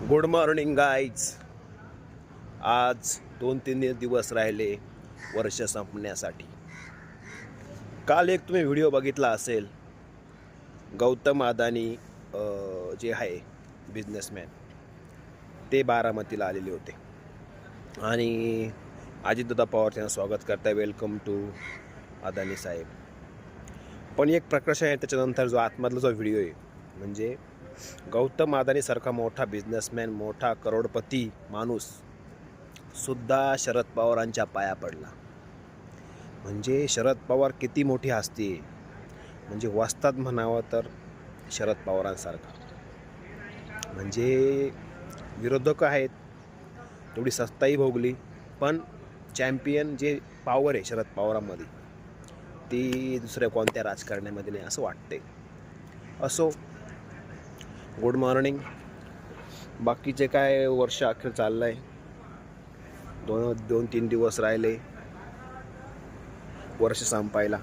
Good morning guys. आज 2-3 दिवस राहिले वर्ष संपण्यासाठी. काल एक तुम्ही व्हिडिओ बघितला असेल, गौतम अदानी जे आहे बिझनेसमॅन, ते बारामतीला आलेले होते आणि अजितदादा पवार त्यांना स्वागत करताय, वेलकम टू अदानी साहेब. पण एक प्रकर्ष आहे त्याच्यानंतर जो आतमधला जो व्हिडिओ आहे, म्हणजे गौतम अदानीसारखा मोठा बिझनेसमॅन, मोठा करोडपती माणूस सुद्धा शरद पवारांच्या पाया पडला. म्हणजे शरद पवार किती मोठी हस्ती आहे, म्हणजे वस्ताद म्हणावं तर शरद पवारांसारखा. म्हणजे विरोधक आहेत, तेवढी सत्ताही भोगली, पण चॅम्पियन जे पॉवर आहे शरद पवारांमध्ये, ती दुसऱ्या कोणत्या राजकारण्यामध्ये नाही असं वाटते. असो, गुड मॉर्निंग. बाकीचे काय, वर्ष अखेर चाललं आहे, 2-3 दिवस राहिले वर्ष संपायला.